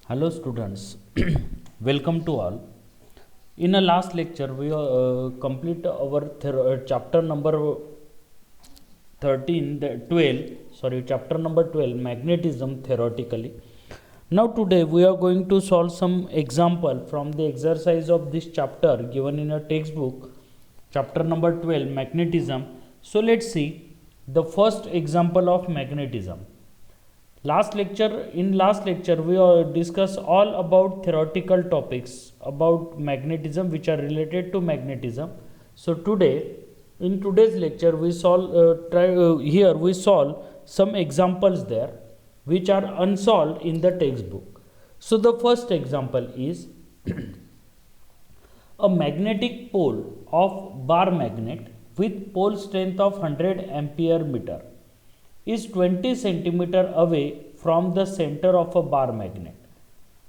Hello students, welcome to all. In a last lecture, we complete our chapter number 13, 12, chapter number 12, magnetism theoretically. Now today we are going to solve some example from the exercise of this chapter given in a textbook, chapter number 12, magnetism. So let's see the first example of magnetism. Last lecture we discuss all about theoretical topics about magnetism which are related to magnetism. So today, in today's lecture, we solve some examples there which are unsolved in the textbook. So the first example is a magnetic pole of bar magnet with pole strength of 100 ampere meter is 20 centimeter away from the center of a bar magnet.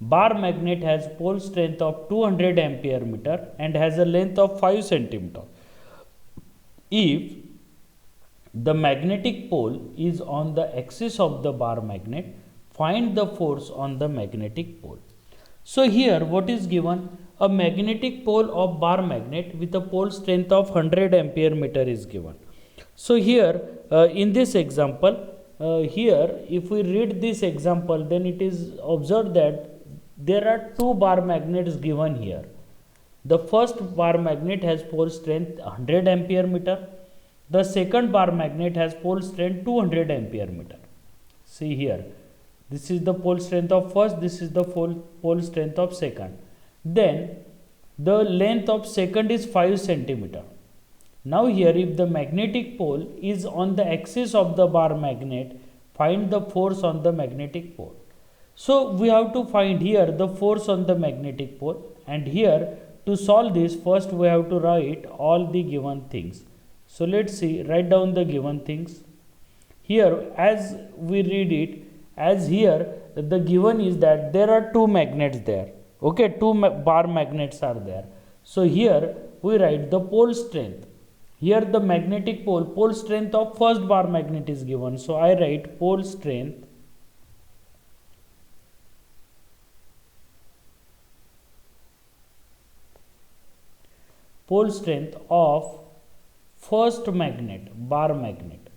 Bar magnet has pole strength of 200 ampere meter and has a length of 5 centimeter. If the magnetic pole is on the axis of the bar magnet, find the force on the magnetic pole. So here what is given? A magnetic pole of bar magnet with a pole strength of 100 ampere meter is given. So here in this example, here if we read this example, then it is observed that there are two bar magnets given here. The first bar magnet has pole strength 100 ampere meter. The second bar magnet has pole strength 200 ampere meter. See here, this is the pole strength of first, this is the pole strength of second. Then the length of second is 5 centimeter. Now here, if the magnetic pole is on the axis of the bar magnet, find the force on the magnetic pole. So we have to find here the force on the magnetic pole, and here to solve this, first we have to write all the given things. So let's see, write down the given things. Here as we read it, as here the given is that there are two magnets there. Okay, two bar magnets are there. So here we write the pole strength. Here the magnetic pole strength of first bar magnet is given. So I write pole strength of first magnet, bar magnet.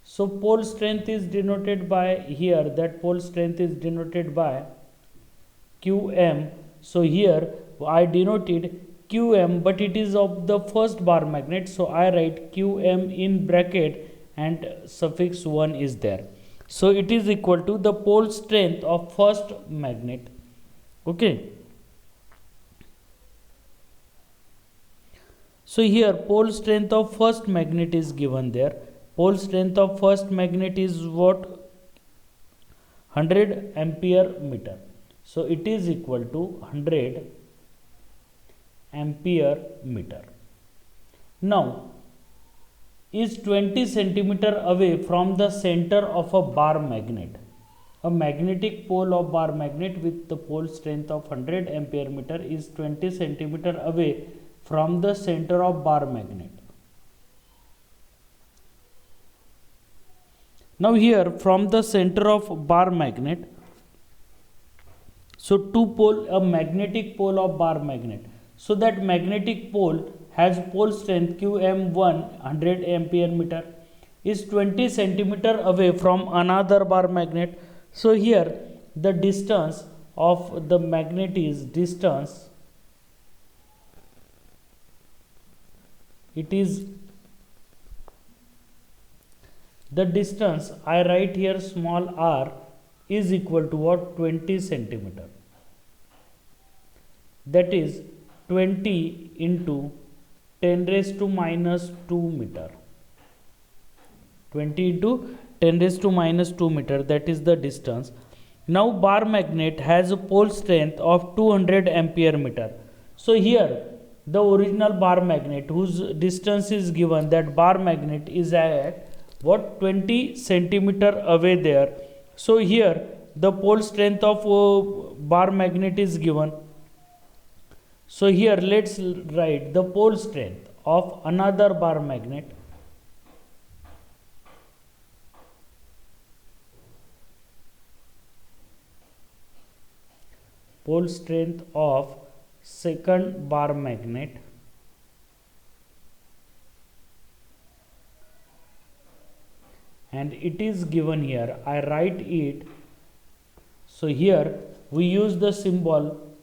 So pole strength is denoted by here, that pole strength is denoted by Qm. So here I denoted Qm, but it is of the first bar magnet, so I write Qm in bracket and suffix 1 is there. So it is equal to the pole strength of first magnet. Okay. So here pole strength of first magnet is given there. Pole strength of first magnet is what? 100 ampere meter. So it is equal to 100 ampere meter. Now is 20 centimeter away from the center of a bar magnet. A magnetic pole of bar magnet with the pole strength of 100 ampere meter is 20 centimeter away from the center of bar magnet. Now here from the center of bar magnet, so a magnetic pole of bar magnet. So that magnetic pole has pole strength Qm1 100 ampere meter is 20 centimeter away from another bar magnet. So here the distance of the magnet is distance. It is the distance, I write here small r, is equal to what? 20 centimeter. That is 20 into 10 raised to minus 2 meter. 20 into 10 raised to minus 2 meter, that is the distance. Now bar magnet has a pole strength of 200 ampere meter. So here the original bar magnet whose distance is given, that bar magnet is at what? 20 centimeter away there. So here the pole strength of bar magnet is given. So here let's write the pole strength of another bar magnet. pole strength of second bar magnet and it is given here. I write it. So here we use the symbol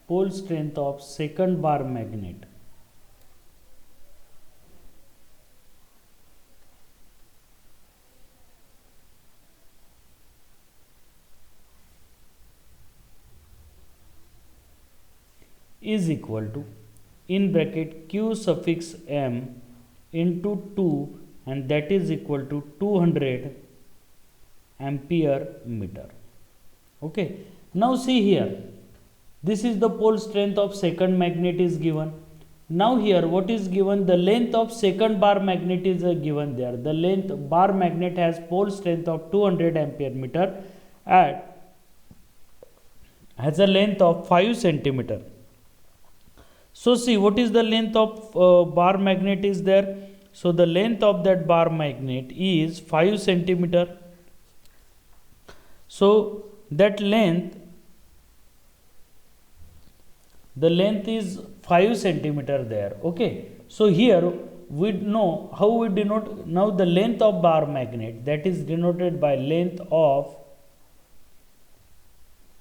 pole strength of second bar magnet is equal to, in bracket, q suffix m into 2, and that is equal to 200 ampere meter. Okay, now see here, this is the pole strength of second magnet is given. Now here what is given? The length of second bar magnet is given there. The length bar magnet has pole strength of 200 ampere meter and has a length of 5 centimeter. So see, what is the length of bar magnet is there? So the length of that bar magnet is 5 centimeter. So that length, the length is 5 centimeter there. Okay, so here we know how we denote. Now the length of bar magnet, that is denoted by length of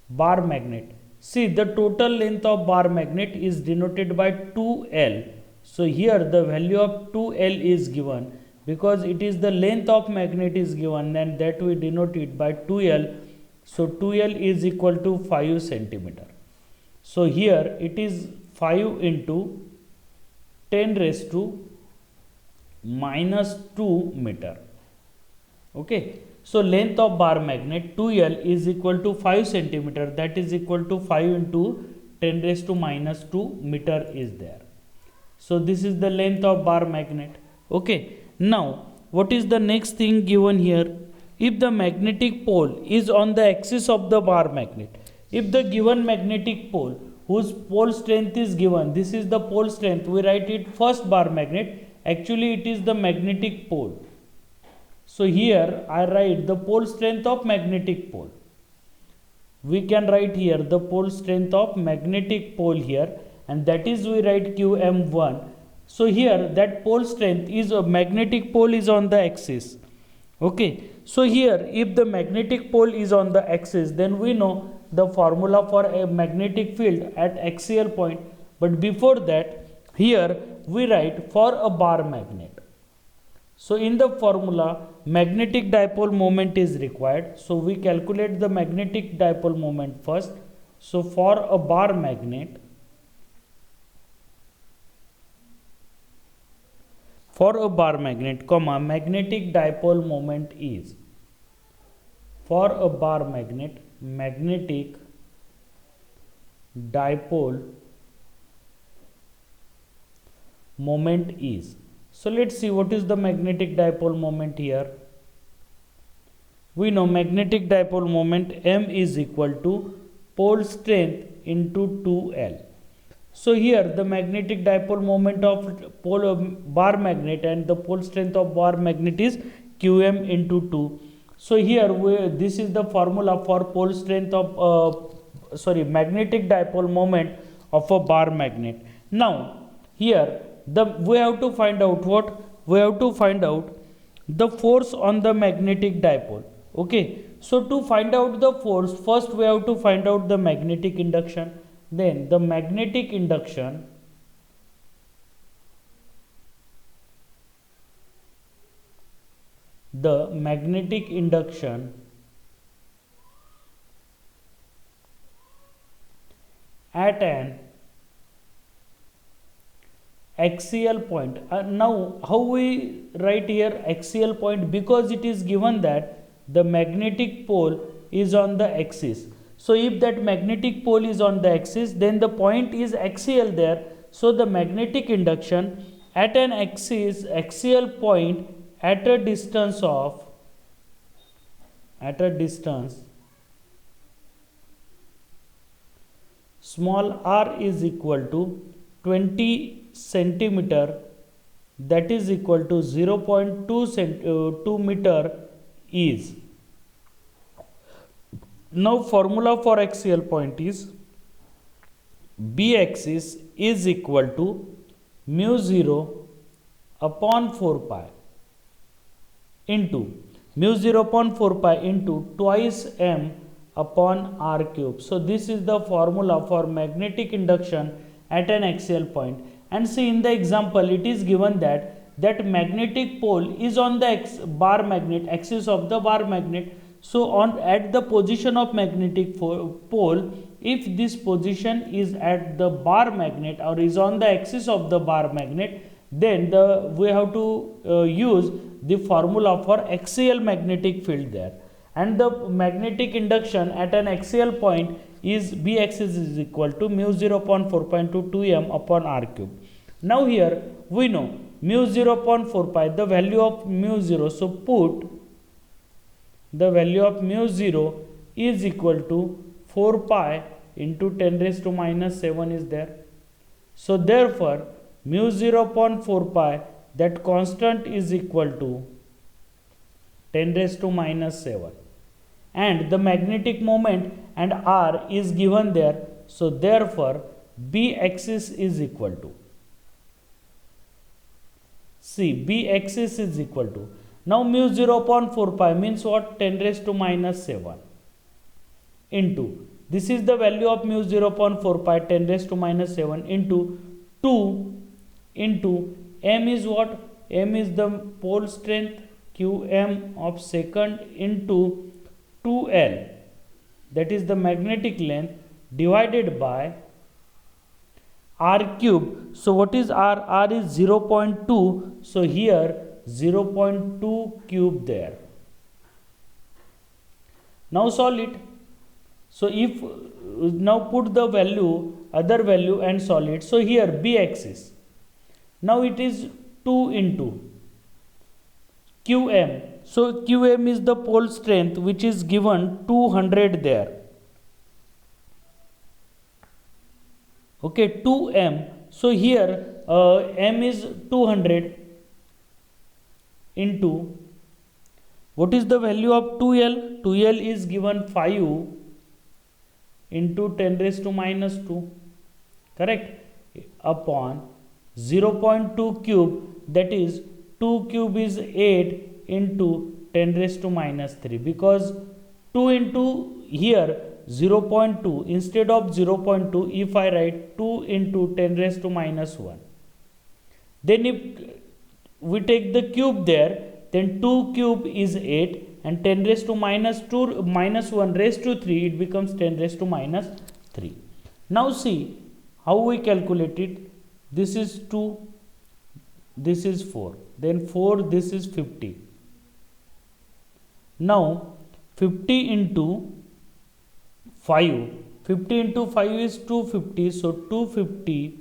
bar magnet. See, the total length of bar magnet is denoted by 2L. So here the value of 2L is given because it is the length of magnet is given, and that we denote it by 2L. So 2L is equal to 5 centimeter. So here it is 5 into 10 raised to minus 2 meter. Okay. So length of bar magnet 2L is equal to 5 centimeter, that is equal to 5 into 10 raised to minus 2 meter is there. So this is the length of bar magnet. Okay. Now what is the next thing given here? If the magnetic pole is on the axis of the bar magnet, if the given magnetic pole whose pole strength is given, this is the pole strength, we write it first bar magnet, actually it is the magnetic pole. So here I write the pole strength of magnetic pole. We can write here the pole strength of magnetic pole here, and that is we write Qm1. So here that pole strength is a magnetic pole is on the axis. Okay. So here if the magnetic pole is on the axis, then we know the formula for a magnetic field at axial point. But before that, here we write for a bar magnet. So in the formula, magnetic dipole moment is required. So we calculate the magnetic dipole moment first. So for a bar magnet, comma, magnetic dipole moment is, for a bar magnet, magnetic dipole moment is. So let's see what is the magnetic dipole moment here. We know magnetic dipole moment M is equal to pole strength into 2L. So here the magnetic dipole moment of bar magnet and the pole strength of bar magnet is Qm into 2. So here this is the formula for pole strength of magnetic dipole moment of a bar magnet. Now here we have to find out what? We have to find out the force on the magnetic dipole. Okay. So to find out the force, first we have to find out the magnetic induction. Then the magnetic induction at an axial point. Now how we write here axial point? Because it is given that the magnetic pole is on the axis. So if that magnetic pole is on the axis, then the point is axial there. So the magnetic induction at an axial point at a distance small r is equal to 20 centimeter that is equal to 0.2 meter is. Now formula for axial point is B axis is equal to mu 0 upon 4 pi into mu 0 upon 4 pi into twice m upon r cube. So this is the formula for magnetic induction at an axial point. And see, in the example it is given that magnetic pole is on the bar magnet, axis of the bar magnet. So on at the position of magnetic pole, if this position is at the bar magnet or is on the axis of the bar magnet, then we have to use the formula for axial magnetic field there. And the magnetic induction at an axial point is B axis is equal to mu 0 upon 4 pi into 2m upon r cube. Now here we know mu 0 upon 4 pi, the value of mu 0. So put the value of mu 0 is equal to 4 pi into 10 raised to minus 7 is there. So therefore mu 0 upon 4 pi, that constant is equal to 10 raised to minus 7. And the magnetic moment and r is given there. So therefore B axis is equal to, see, B axis is equal to, now mu 0 upon 4 pi means what? 10 raised to minus 7 into, this is the value of mu 0 upon 4 pi, 10 raised to minus 7 into 2 into m is what? M is the pole strength, qm of second, into 2L, that is the magnetic length, divided by r cube. So what is r? R is 0.2. So here 0.2 cube there. Now solve it. So if now put the value, other value and solve it. So here B axis, now it is 2 into qm. So qm is the pole strength which is given 200 there. Okay, 2m. So here m is 200 into, what is the value of 2L? 2L is given 5 into 10 raised to minus 2, correct, upon 0.2 cube, that is 2 cube is 8 into 10 raised to minus 3, because 2 into here 0.2, instead of 0.2, if I write 2 into 10 raised to minus 1, then if we take the cube there, then 2 cube is 8 and 10 raised to minus 2 minus 1 raised to 3, it becomes 10 raised to minus 3. Now see how we calculate it. This is 2, this is 4, then 4, this is 50. Now 50 into 5, 50 into 5 is 250, so 250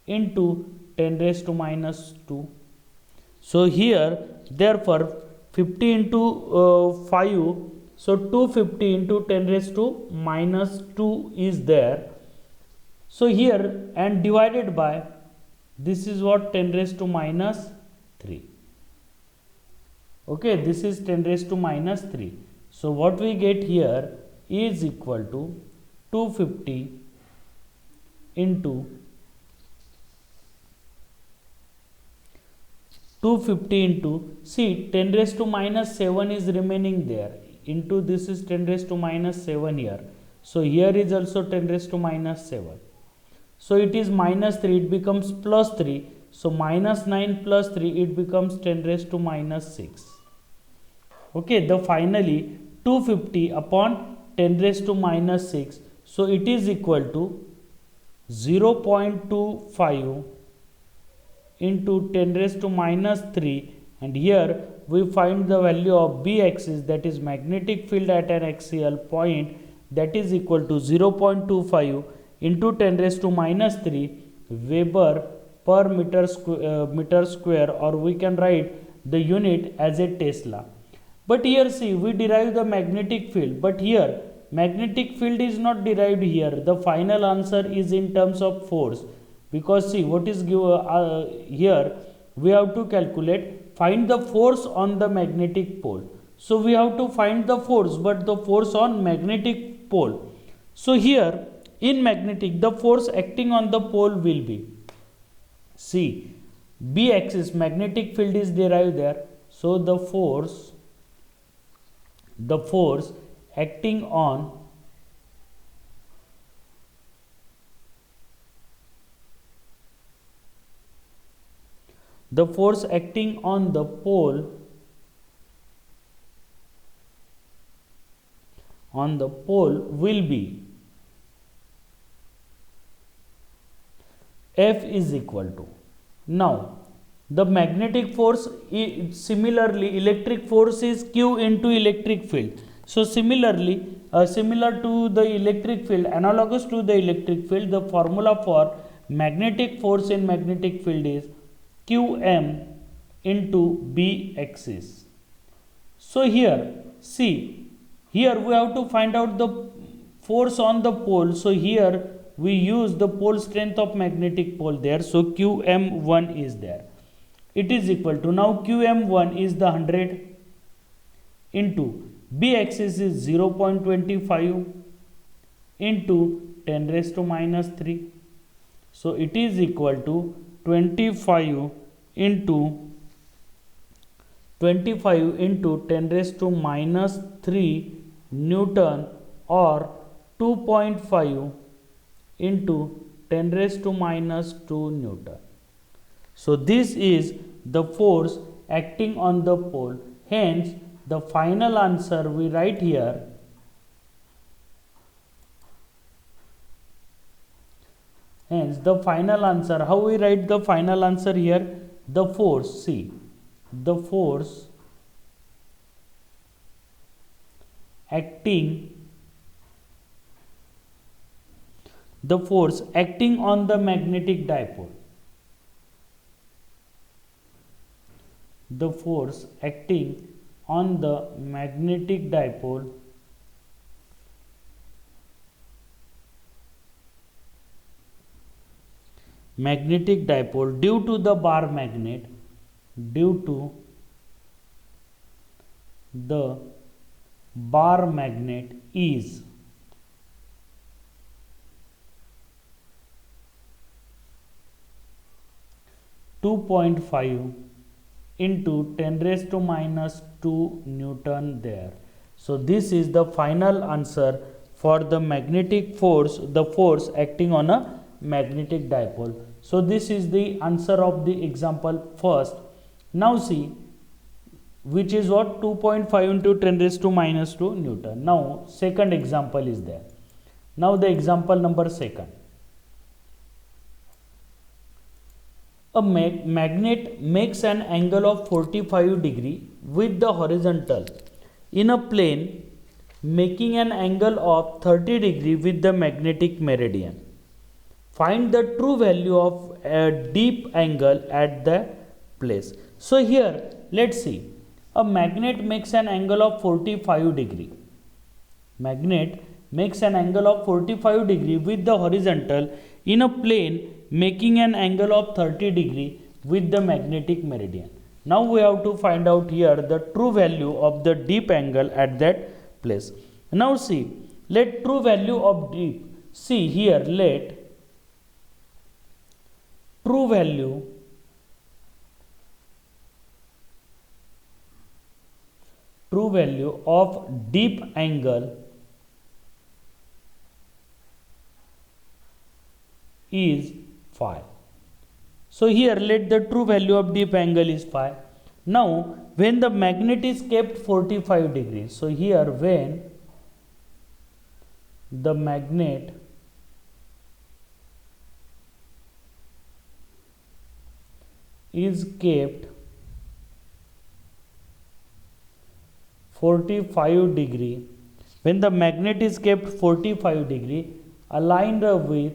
into 10 raised to minus 2. So here therefore 50 into 5, so 250 into 10 raised to minus 2 is there. So here and divided by, this is what? 10 raised to minus 3. Okay, this is 10 raised to minus 3. So what we get here is equal to 250 into 250 into, see, 10 raised to minus 7 is remaining there, into this is 10 raised to minus 7 here. So here is also 10 raised to minus 7. So it is minus 3, it becomes plus 3. So minus 9 plus 3, it becomes 10 raised to minus 6. Okay, the finally 250 upon 10 raised to minus 6. So it is equal to 0.25 into 10 raised to minus 3, and here we find the value of B axis, that is magnetic field at an axial point, that is equal to 0.25 into 10 raised to minus 3 Weber per meter square, or we can write the unit as a Tesla. But here see, we derive the magnetic field, but here magnetic field is not derived here. The final answer is in terms of force, because see what is given here, we have to find the force on the magnetic pole. So we have to find the force, but the force on magnetic pole. So here in magnetic, the force acting on the pole will be, see, B axis magnetic field is derived there. So the force acting on the pole will be F is equal to, now the magnetic force similarly electric force is Q into electric field. So similarly similar to the electric field, analogous to the electric field, the formula for magnetic force in magnetic field is Qm into B axis. So here, see, here we have to find out the force on the pole. So here we use the pole strength of magnetic pole there. So Qm1 is there. It is equal to, now Qm1 is the 100 into B axis is 0.25 into 10 raised to minus 3. So it is equal to 25 into 10 raised to minus 3 Newton, or 2.5 into 10 raised to minus 2 Newton. So this is the force acting on the pole. Hence the final answer we write here, hence the final answer, how we write the final answer here, the force, see, the force acting on the magnetic dipole, the force acting on the magnetic dipole due to the bar magnet, due to the bar magnet is (2.5) into 10 raised to minus 2 Newton there. So this is the final answer for the magnetic force, the force acting on a magnetic dipole. So this is the answer of the example first. Now see, which is what, 2.5 into 10 raised to minus 2 Newton. Now second example is there. Now the example number second. A magnet makes an angle of 45 degree with the horizontal in a plane making an angle of 30 degree with the magnetic meridian. Find the true value of a deep angle at the place. So here let's see, a magnet makes an angle of 45 degree. Magnet makes an angle of 45 degree with the horizontal in a plane making an angle of 30 degree with the magnetic meridian. Now we have to find out here the true value of the deep angle at that place. Now see, let true value of deep, see here, let true value of deep angle is phi. So here let the true value of deep angle is phi. Now when the magnet is kept 45 degrees, so here when the magnet is kept 45 degree, when the magnet is kept 45 degree aligned with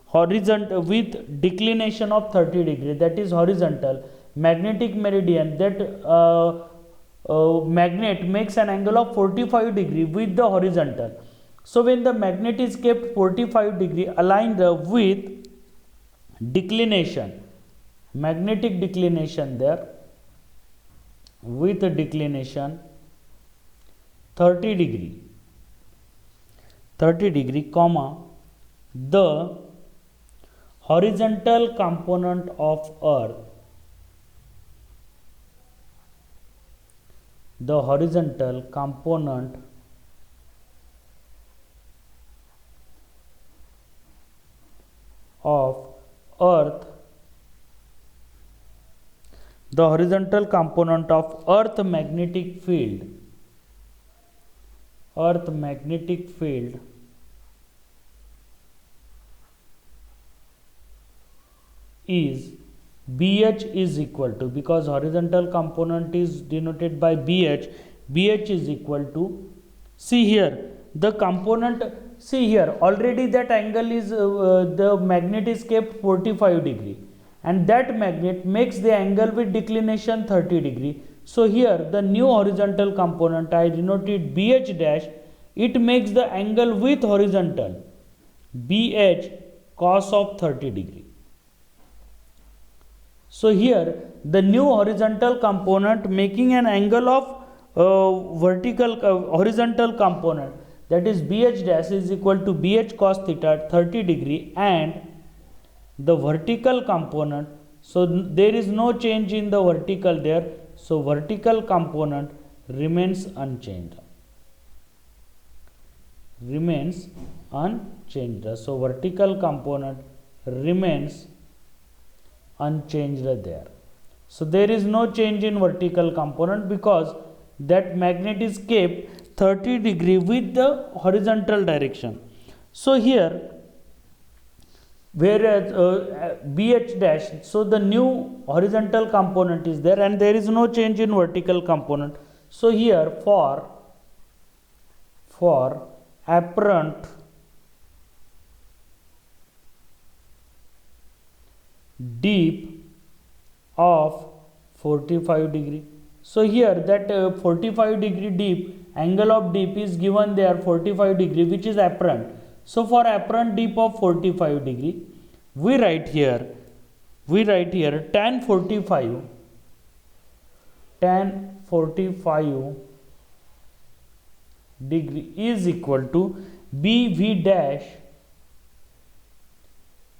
horizontal, with declination of 30 degree, that is horizontal, magnetic meridian, that magnet makes an angle of 45 degree with the horizontal. So when the magnet is kept 45 degree aligned with declination, magnetic declination there, with a declination 30 degree comma, the horizontal component of earth, the horizontal component of earth, the horizontal component of earth magnetic field, is BH is equal to, because horizontal component is denoted by BH, BH is equal to, see here the component, see here already that angle is the magnet is kept 45 degree and that magnet makes the angle with declination 30 degree. So here the new horizontal component I denoted BH dash, it makes the angle with horizontal BH cos of 30 degree. So here the new horizontal component making an angle of horizontal component, that is BH dash is equal to BH cos theta 30 degree, and the vertical component, so there is no change in the vertical there, so vertical component remains unchanged, so vertical component remains unchanged there. So there is no change in vertical component because that magnet is kept 30 degree with the horizontal direction. So here whereas BH dash, so the new horizontal component is there and there is no change in vertical component. So here for apparent dip of 45 degree, so here that 45 degree dip, angle of dip is given there 45 degree, which is apparent. So for apparent dip of 45 degree, we write here tan 45 degree is equal to BV dash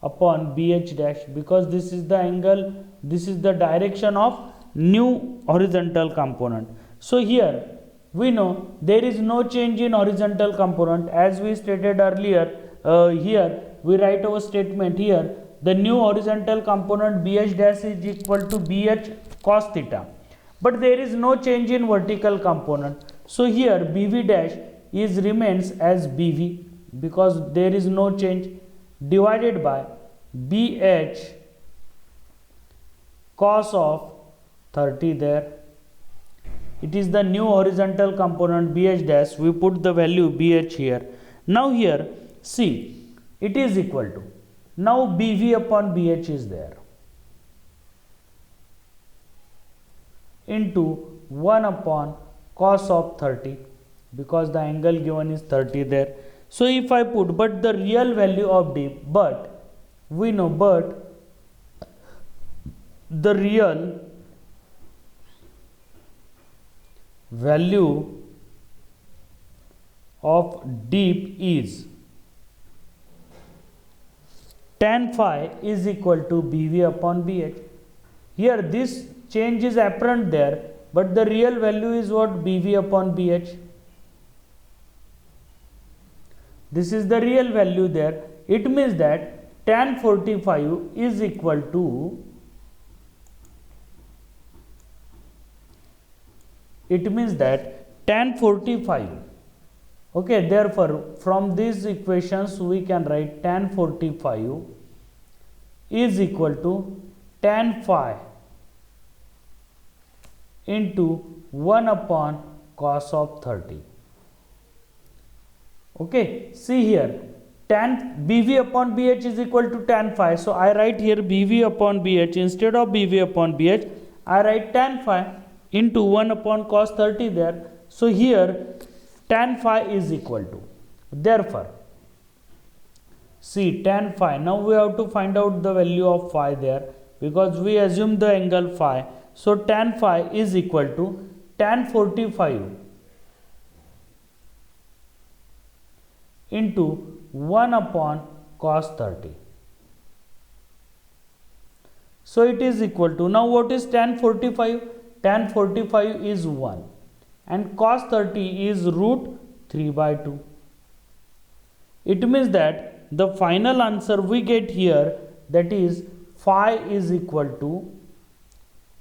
upon BH dash, because this is the angle, this is the direction of new horizontal component. So here we know there is no change in horizontal component, as we stated earlier. Here we write our statement here, the new horizontal component BH dash is equal to BH cos theta, but there is no change in vertical component. So here BV dash is remains as BV because there is no change, divided by BH cos of 30 there. It is the new horizontal component BH dash, we put the value BH here. Now here see, it is equal to, now BV upon BH is there, into 1 upon cos of 30, because the angle given is 30 there. So if I put, but the real value of dip, but we know, but the real value of dip is tan phi is equal to BV upon BH. Here this change is apparent there, but the real value is what? BV upon BH. This is the real value there. It means that tan 45 is equal to, it means that tan 45, okay, therefore from these equations we can write tan 45 is equal to tan phi into 1 upon cos of 30. Okay, see here, tan BV upon BH is equal to tan phi, so I write here BV upon BH, instead of BV upon BH I write tan phi into 1 upon cos 30 there. So here tan phi is equal to, Therefore, see tan phi. Now we have to find out the value of phi there, because we assume the angle phi. So tan phi is equal to tan 45 into 1 upon cos 30. So it is equal to, now what is tan 45? Tan 45 is 1 and cos 30 is root 3 by 2. It means that the final answer we get here, that is phi is equal to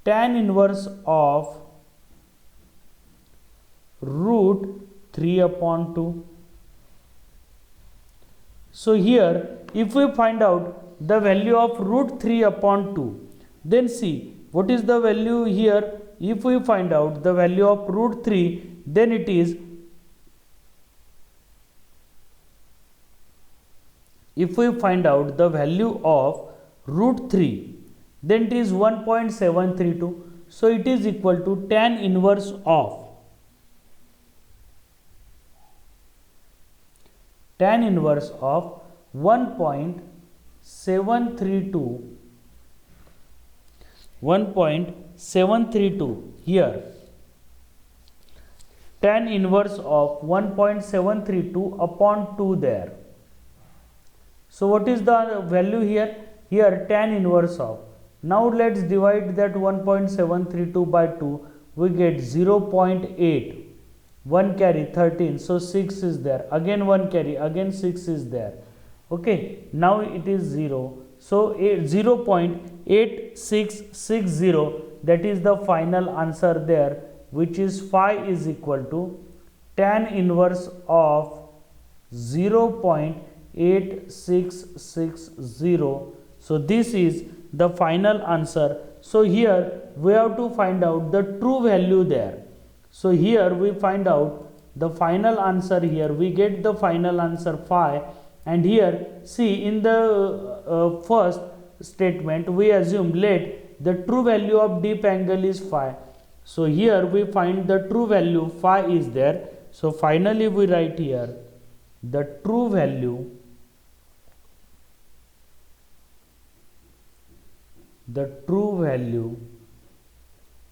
tan inverse of root 3 upon 2. So here if we find out the value of root 3 upon 2, then see what is the value here. If we find out the value of root 3, then it is, if we find out the value of root 3, then it is 1.732. So it is equal to tan inverse of 1.732 here, tan inverse of 1.732 upon 2 there. So what is the value here? Here tan inverse of, now let's divide that 1.732 by 2, we get 0.8, 1 carry 13, so 6 is there, again 1 carry, again 6 is there. Okay, now it is 0, so 0.8660, that is the final answer there, which is phi is equal to tan inverse of 0.8660. So this is the final answer. So here we have to find out the true value there. So here we find out the final answer. Here we get the final answer phi, and here see in the first statement we assume let the true value of deep angle is phi. So here we find the true value phi is there. So finally we write here the true value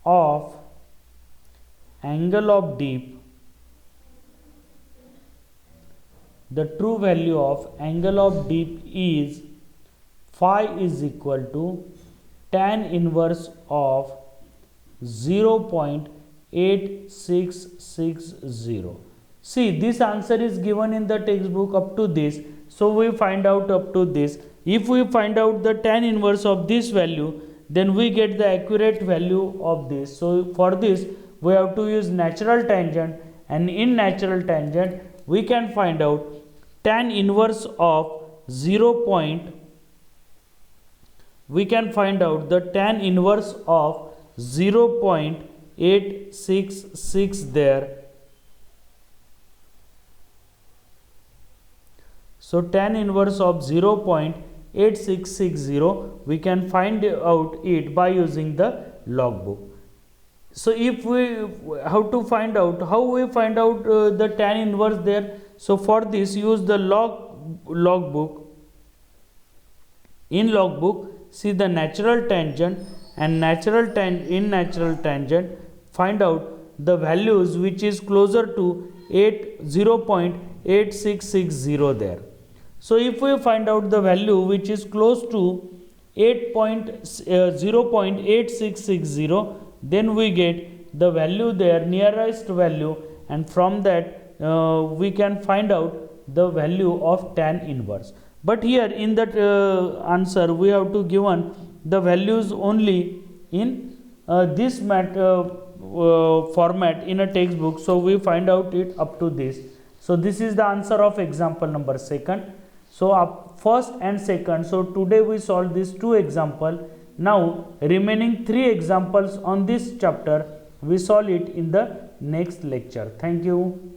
of angle of deep, the true value of angle of deep is phi is equal to tan inverse of 0.8660. See, this answer is given in the textbook up to this, so we find out up to this. If we find out the tan inverse of this value, then we get the accurate value of this. So for this we have to use natural tangent, and in natural tangent we can find out tan inverse of 0.866 there. So tan inverse of 0.8660 we can find out it by using the logbook. So if we have to find out, how we find out the tan inverse there? So for this use the logbook. In logbook see the natural tangent, and in natural tangent find out the values which is closer to 0.8660 there. So if we find out the value which is close to 0.8660, then we get the value there, nearest value, and from that we can find out the value of tan inverse. But here in that answer we have to given the values only in this format in a textbook, so we find out it up to this. So this is the answer of example number 2. So first and second, so today we solved these 2 examples. Now remaining 3 examples on this chapter we solve it in the next lecture. Thank you.